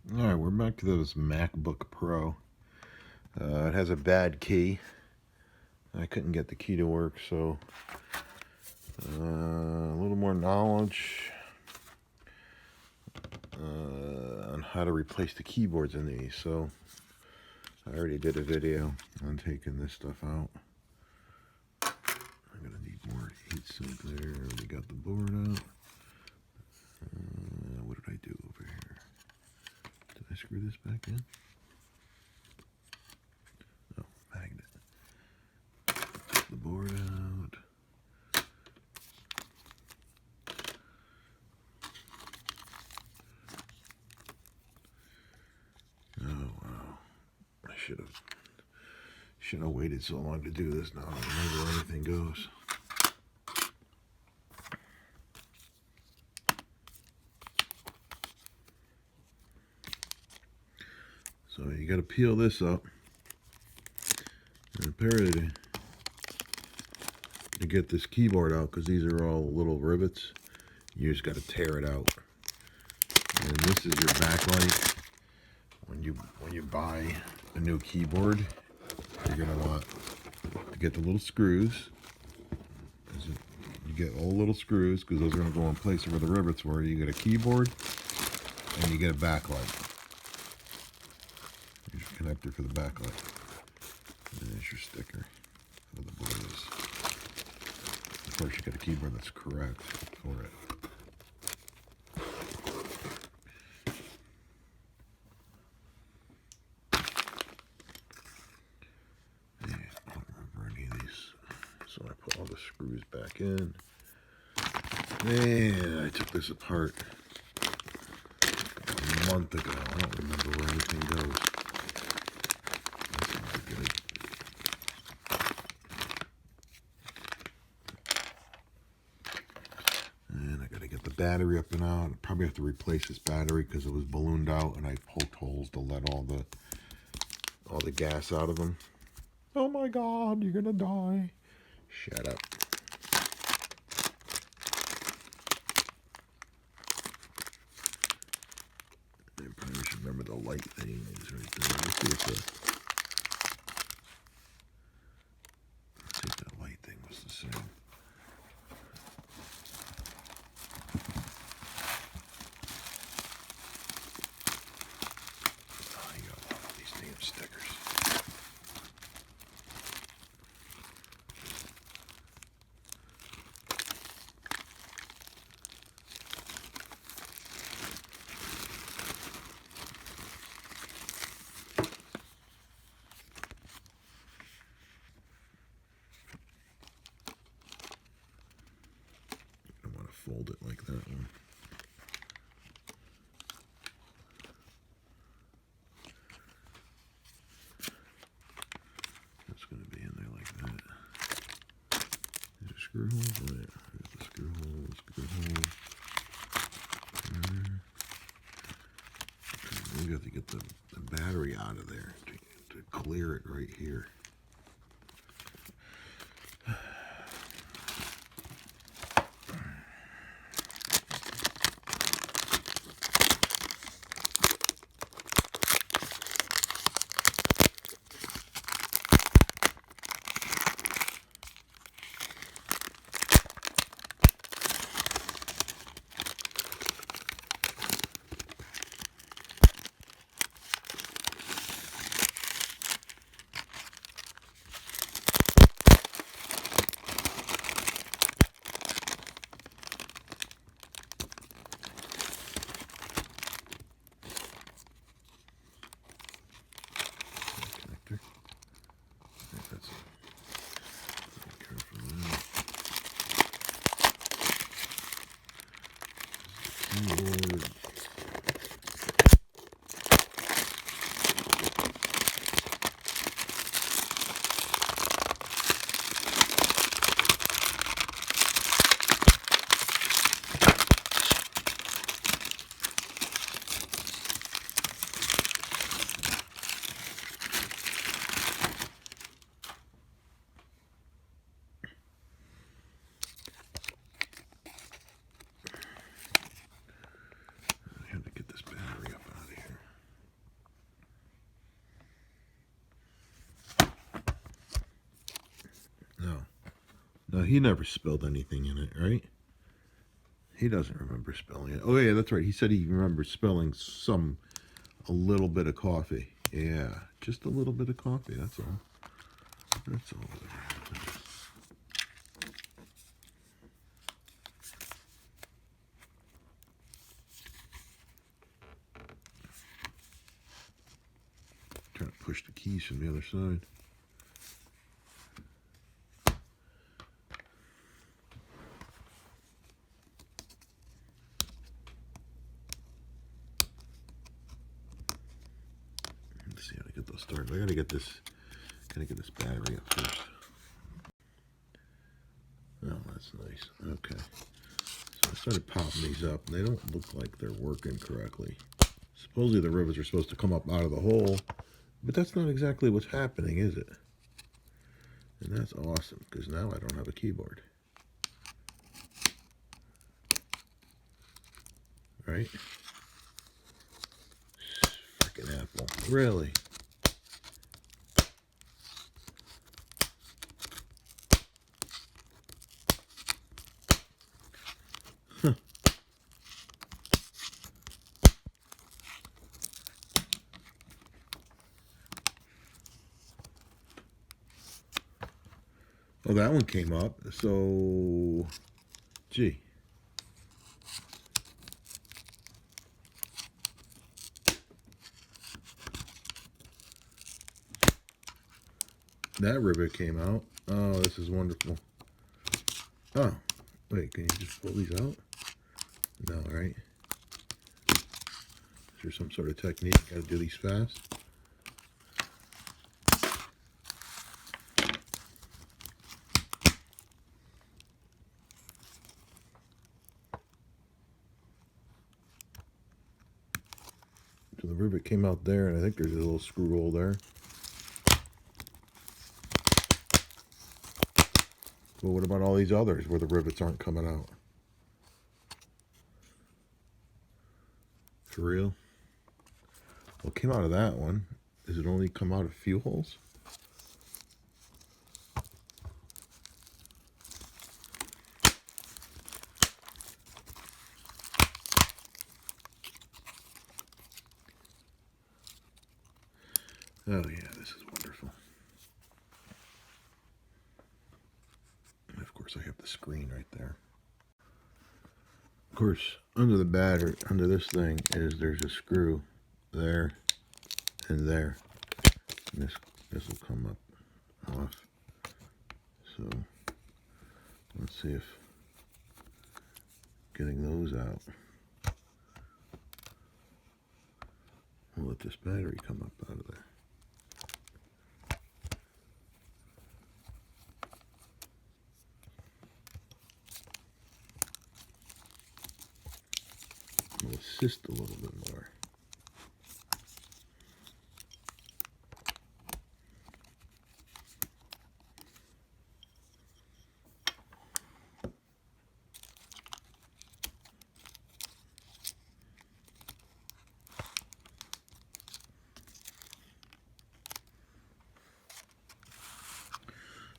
Alright, we're back to this MacBook Pro. It has a bad key. I couldn't get the key to work, so a little more knowledge on how to replace the keyboards in these. So I already did a video on taking this stuff out. I'm going to need more heat sink there. I already got the board out. What did I do over here? Did I screw this back in? Oh, magnet. Take the board out. Oh wow! I should have waited so long to do this. Now I don't remember where anything goes. So you got to peel this up, and apparently to get this keyboard out, because these are all little rivets, you just got to tear it out. And this is your backlight. When you buy a new keyboard, you're gonna want to get the little screws. You get all the little screws because those are gonna go in place where the rivets were. You get a keyboard and you get a backlight. Here's your connector for the backlight. And there's your sticker for the board is. Of course, you get a keyboard that's correct for it. So I put all the screws back in. And I took this apart a month ago. I don't remember where anything goes. That's not good. And I gotta get the battery up and out. I probably have to replace this battery because it was ballooned out and I poked holes to let all the gas out of them. Oh my God, you're gonna die. Shut up. I probably should remember the light thing is right there. Let's see if that light thing was the same. Oh, you got a lot of these damn stickers. Fold it like that one. That's going to be in there like that. There's a screw hole. Right. There's the screw hole. Screw hole. There. Okay, we got to get the battery out of there to clear it right here. He never spilled anything in it, right? He doesn't remember spilling it. Oh, yeah, that's right. He said he remembers spilling a little bit of coffee. Yeah, just a little bit of coffee, that's all. That's all. Trying to push the keys from the other side. Let's see how to get those started. I gotta get this battery up first. Oh, that's nice. Okay. So I started popping these up, and they don't look like they're working correctly. Supposedly the rivets are supposed to come up out of the hole, but that's not exactly what's happening, is it? And that's awesome, because now I don't have a keyboard. Right? Frickin' Apple. Really? Huh. Oh, that one came up. So, gee. That rivet came out. Oh, this is wonderful. Oh, wait, can you just pull these out? No, right? Is there some sort of technique? Gotta do these fast. So the rivet came out there, and I think there's a little screw hole there. Well, what about all these others where the rivets aren't coming out? For real? What came out of that one? Does it only come out of a few holes? Oh yeah, this is wonderful. And of course I have the screen right there. Of course, under the battery, under this thing, there's a screw there and there. And this will come up off. So let's see if getting those out will let this battery come up out of there. Will assist a little bit more.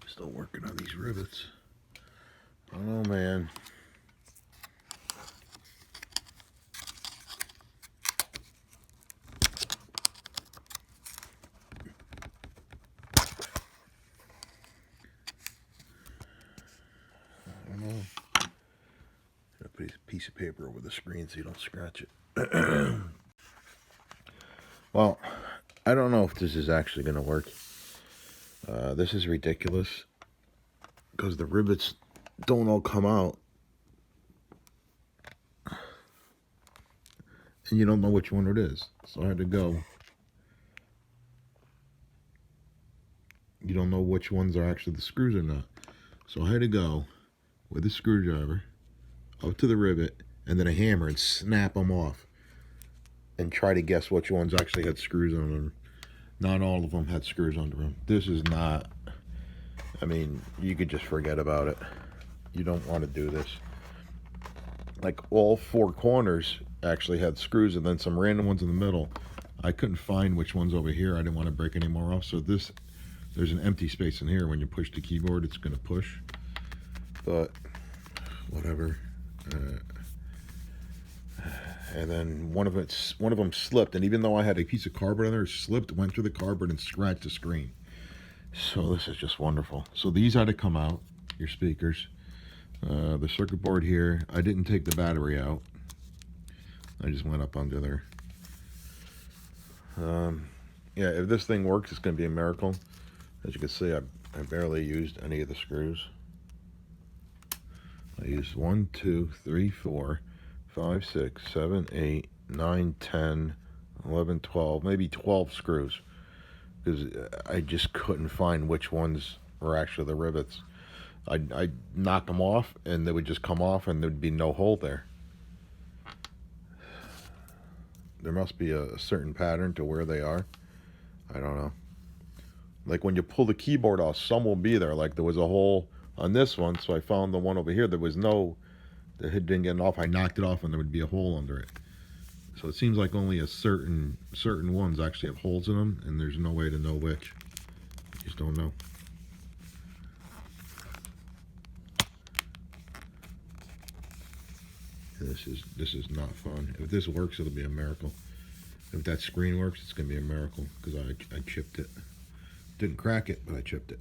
Still working on these rivets. Oh man. Put a piece of paper over the screen so you don't scratch it. Well, I don't know if this is actually going to work. This is ridiculous because the rivets don't all come out and you don't know which one it is. So I had to go. You don't know which ones are actually the screws or not. So I had to go with a screwdriver up to the rivet and then a hammer and snap them off and try to guess which ones actually had screws on them. Not all of them had screws under them. This is not, I mean, you could just forget about it. You don't want to do this. Like all four corners actually had screws and then some random ones in the middle. I couldn't find which ones over here. I didn't want to break any more off. So there's an empty space in here. When you push the keyboard, it's going to push. but whatever. And then one of them slipped, and even though I had a piece of cardboard on there, it slipped, went through the cardboard, and scratched the screen. So this is just wonderful. So these had to come out, your speakers. The circuit board here, I didn't take the battery out. I just went up under there. Yeah, if this thing works, it's going to be a miracle. As you can see, I barely used any of the screws. I used 1, 2, 3, 4, 5, 6, 7, 8, 9, 10, 11, 12, maybe 12 screws. Because I just couldn't find which ones were actually the rivets. I'd knock them off, and they would just come off, and there'd be no hole there. There must be a certain pattern to where they are. I don't know. Like when you pull the keyboard off, some will be there. Like there was a hole on this one, so I found the one over here. There was no, the head didn't get off. I knocked it off, and there would be a hole under it. So it seems like only a certain ones actually have holes in them, and there's no way to know which. You just don't know. This is not fun. If this works, it'll be a miracle. If that screen works, it's gonna be a miracle because I chipped it. Didn't crack it, but I chipped it.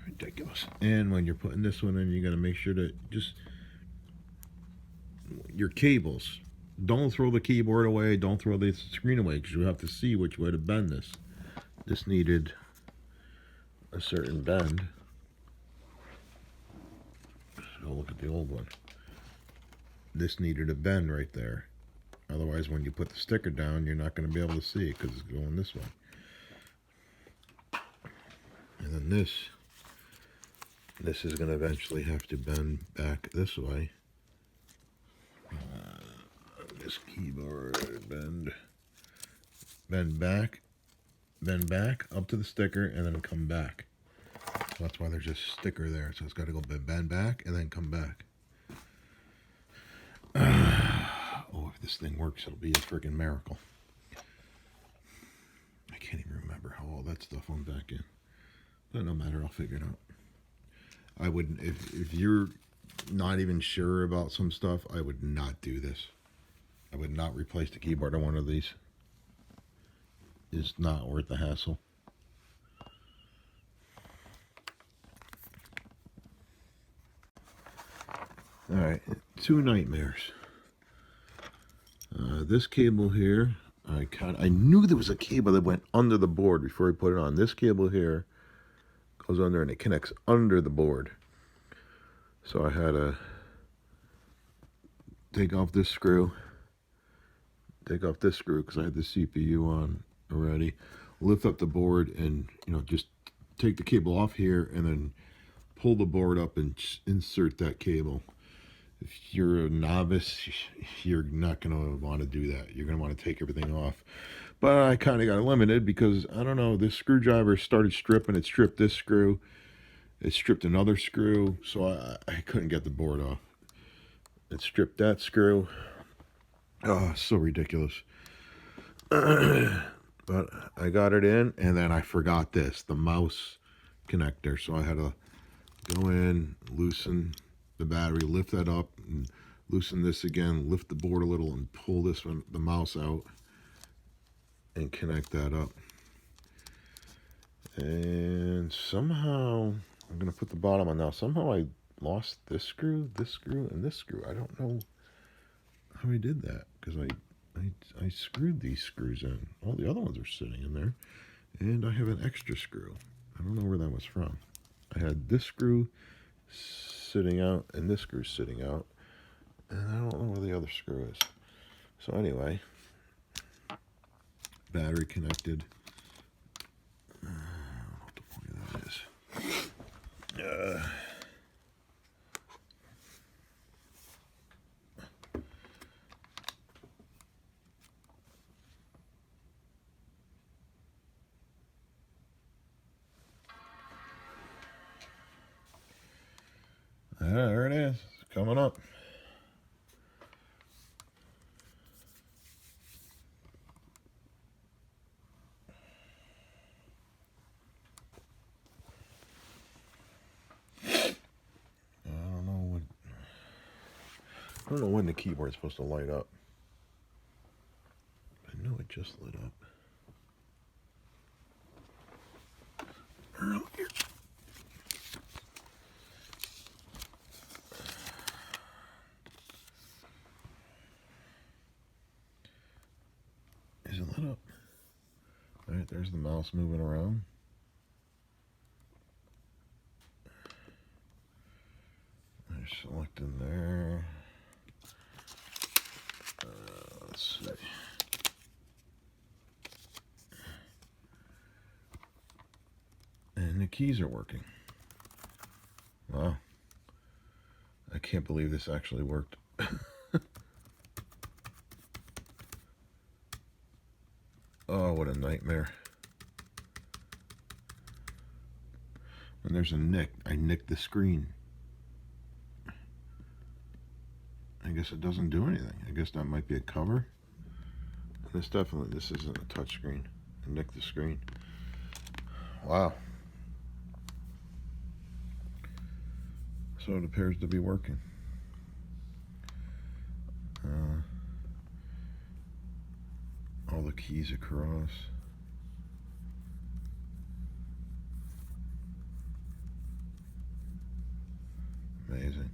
Ridiculous. And when you're putting this one in, you gotta make sure that just your cables. Don't throw the keyboard away. Don't throw the screen away because you have to see which way to bend this. This needed a certain bend. So look at the old one. This needed a bend right there. Otherwise, when you put the sticker down, you're not going to be able to see it because it's going this way. And then this is going to eventually have to bend back this way. This keyboard, bend back up to the sticker, and then come back. So that's why there's a sticker there. So it's got to go bend back and then come back. Oh, if this thing works, it'll be a freaking miracle. I can't even remember how all that stuff went back in. But no matter, I'll figure it out. I wouldn't, if you're not even sure about some stuff, I would not do this. I would not replace the keyboard on one of these. It's not worth the hassle. Alright, 2 nightmares. This cable here, I knew there was a cable that went under the board before I put it on. This cable here goes under and it connects under the board. So I had to take off this screw because I had the CPU on already, lift up the board and, just take the cable off here and then pull the board up and insert that cable. If you're a novice, you're not going to want to do that. You're going to want to take everything off. But I kind of got limited because, I don't know, this screwdriver started stripping. It stripped this screw. It stripped another screw. So I couldn't get the board off. It stripped that screw. Oh, so ridiculous. But I got it in, and then I forgot the mouse connector. So I had to go in, loosen the battery, lift that up, and loosen this again, lift the board a little, and pull the mouse out, and connect that up. And somehow, I'm going to put the bottom on now. Somehow I lost this screw, and this screw. I don't know how I did that, because I screwed these screws in. All the other ones are sitting in there. And I have an extra screw. I don't know where that was from. I had this screw sitting out and this screw sitting out. And I don't know where the other screw is. So anyway, battery connected. I don't know what the point of that is. There it is. It's coming up. don't know when the keyboard's supposed to light up. I know it just lit up earlier. Is it lit up? All right, there's the mouse moving around. I select in there. Let's see. And the keys are working. Wow. I can't believe this actually worked. Oh, what a nightmare. And there's a nick. I nicked the screen. I guess it doesn't do anything. I guess that might be a cover. This isn't a touch screen. I nicked the screen. Wow. So it appears to be working. All the keys across. Amazing.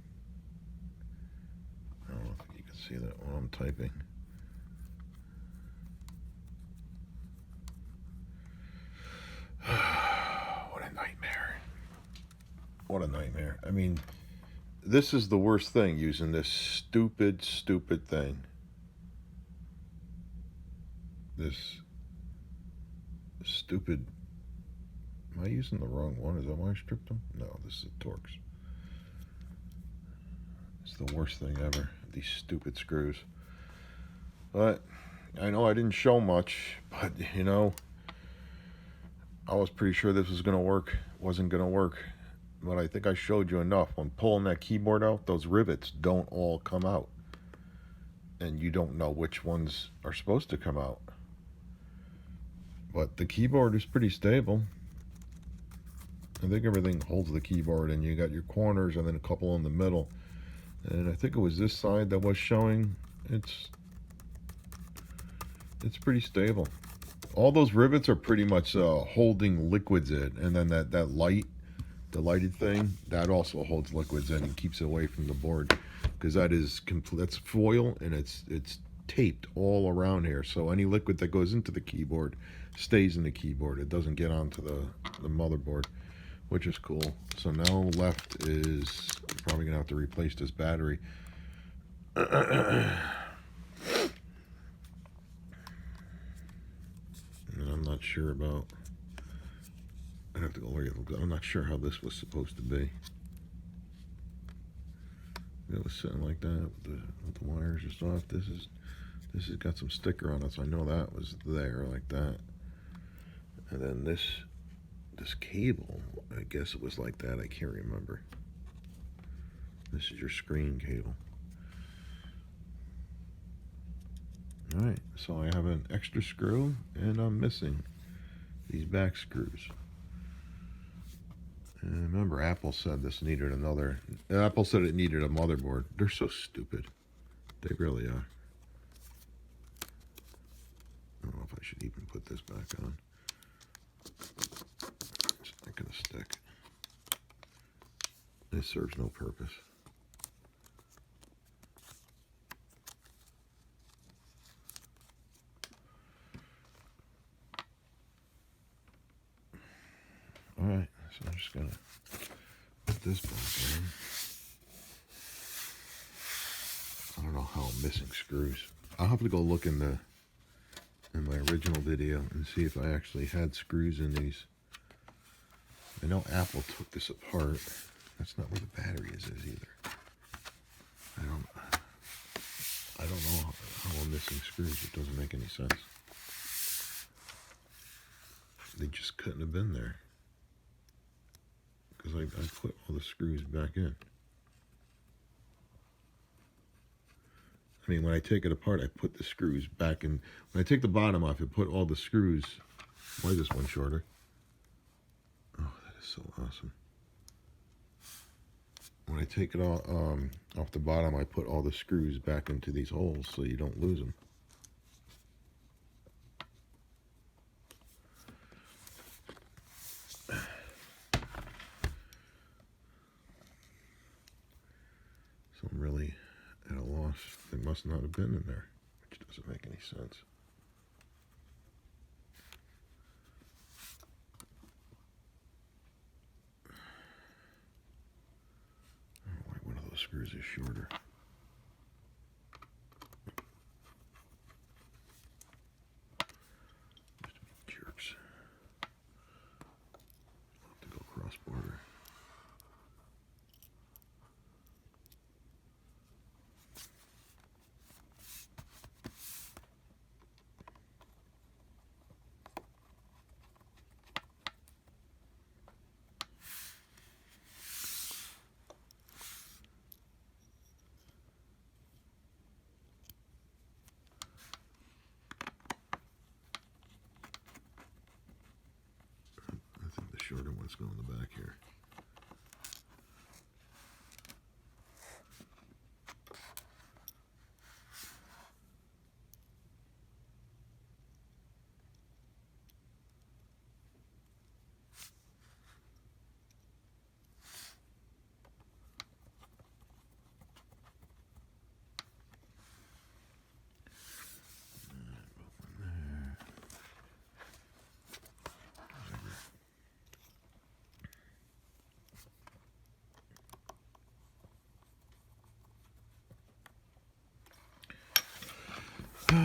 I don't know if you can see that while I'm typing. What a nightmare. What a nightmare. I mean, this is the worst thing, using this stupid thing. This stupid... Am I using the wrong one? Is that why I stripped them? No, this is the Torx. It's the worst thing ever. These stupid screws. But I know I didn't show much, but you know, I was pretty sure this was going to work. Wasn't going to work. But I think I showed you enough. When pulling that keyboard out, those rivets don't all come out. And you don't know which ones are supposed to come out. But the keyboard is pretty stable. I think everything holds the keyboard, and you got your corners and then a couple in the middle. And I think it was this side that was showing. It's pretty stable. All those rivets are pretty much holding liquids in, and then that light, the lighted thing, that also holds liquids in and keeps it away from the board, because that's foil, and it's taped all around here, so any liquid that goes into the keyboard stays in the keyboard. It doesn't get onto the motherboard, which is cool. So now left is probably gonna have to replace this battery. And I'm not sure about, I'd have to go look. I'm not sure how this was supposed to be. It was sitting like that with the wires just off. This has got some sticker on it, so I know that was there like that. And then this cable, I guess it was like that. I can't remember. This is your screen cable. All right, so I have an extra screw, and I'm missing these back screws. And remember, Apple said this needed Apple said it needed a motherboard. They're so stupid. They really are. I don't know if I should even put this back on. It's not gonna stick. This serves no purpose. Alright, so I'm just gonna put this back in. I don't know how I'm missing screws. I'll have to go look in my original video and see if I actually had screws in these. I know Apple took this apart. That's not where the battery is either. I don't know how I'm missing screws. It doesn't make any sense. They just couldn't have been there, because I put all the screws back in. I mean, when I take it apart, I put the screws back in. When I take the bottom off, I put all the screws. Why is this one shorter? Oh, that is so awesome. when I take it off the bottom, I put all the screws back into these holes so you don't lose them. So I'm really at a loss. They must not have been in there, which doesn't make any sense. I don't know why one of those screws is shorter. Jerks. I'll have to go cross border. I think the shorter one's going in the back here. So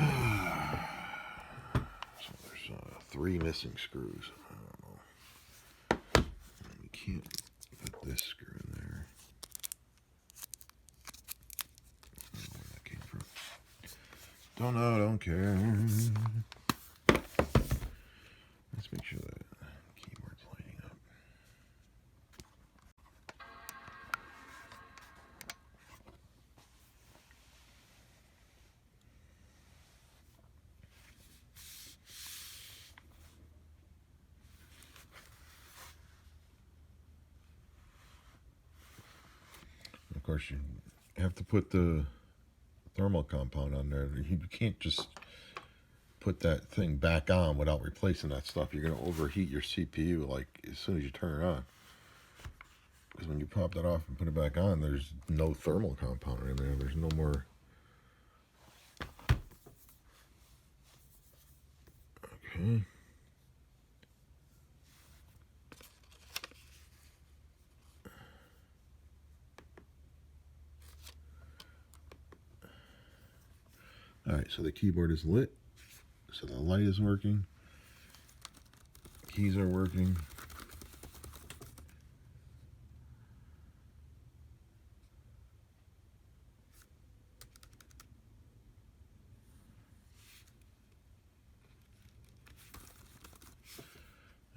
there's 3 missing screws. I don't know. We can't put this screw in there. I don't know where that came from. Don't know, don't care. Let's make sure that keyboard's lighting up. Of course, you have to put the thermal compound on there. You can't just put that thing back on without replacing that stuff. You're going to overheat your CPU like as soon as you turn it on. Because when you pop that off and put it back on, there's no thermal compound in there. There's no more. Okay. Alright, so the keyboard is lit. So the light is working. Keys are working.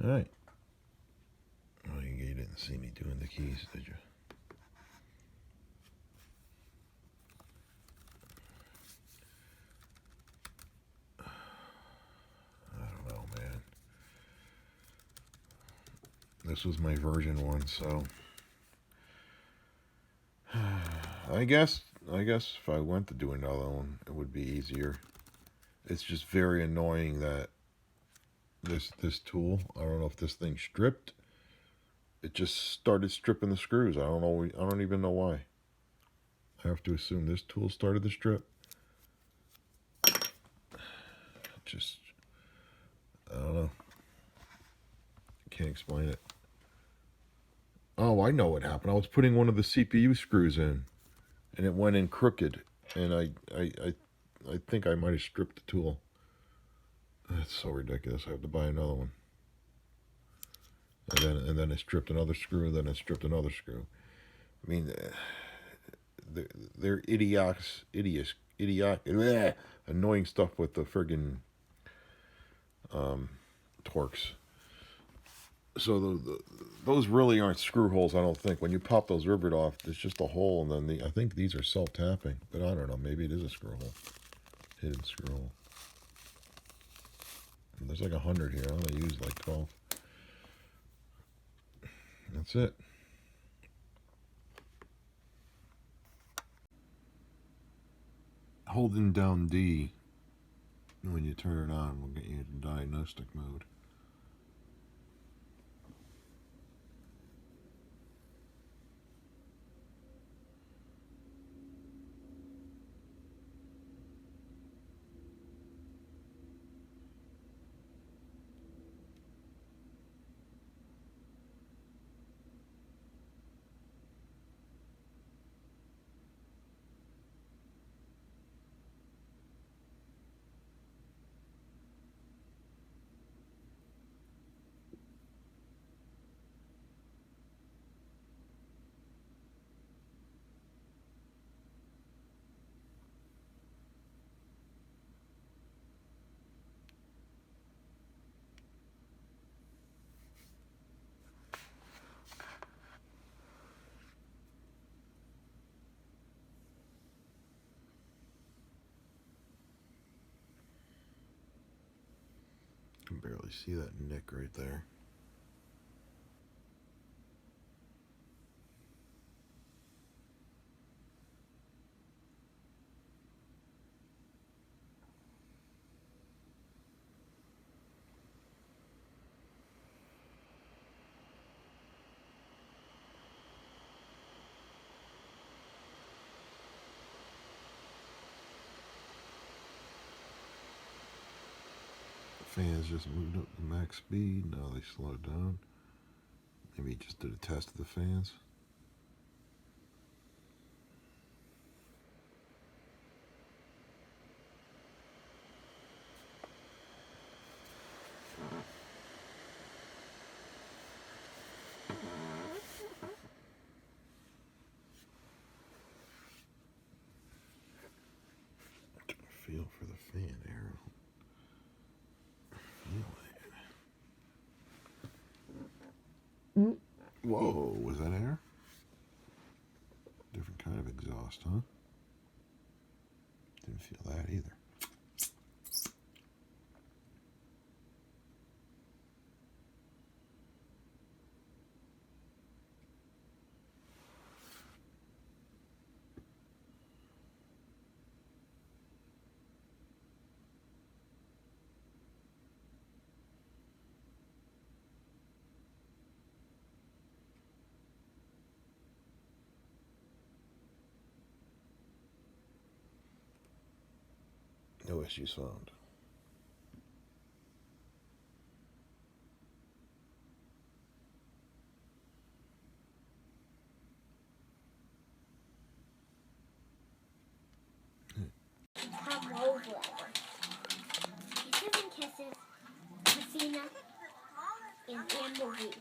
Alright. Oh, you didn't see me doing the keys, did you? This was my version 1, so I guess if I went to do another one, it would be easier. It's just very annoying that this tool, I don't know if this thing stripped. It just started stripping the screws. I don't know. I don't even know why. I have to assume this tool started the strip. Just, I don't know. Can't explain it. Oh, I know what happened. I was putting one of the CPU screws in, and it went in crooked, and I think I might have stripped the tool. That's so ridiculous. I have to buy another one. And then it stripped another screw, and then it stripped another screw. I mean, they're idiotic, annoying stuff with the friggin' Torx. So those really aren't screw holes, I don't think. When you pop those rivet off, it's just a hole, and then I think these are self-tapping. But I don't know, maybe it is a screw hole. Hidden screw hole. There's like 100 here. I only used like 12. That's it. holding down D when you turn it on will get you into diagnostic mode. You can barely see that nick right there. Fans just moved up to max speed. Now they slowed down. Maybe he just did a test of the fans. Feel for the fan air. Feel it. Whoa, was that air? Different kind of exhaust, huh? Didn't feel that either. No issues found. Come over. Kisses and kisses, Christina and Anne Marie.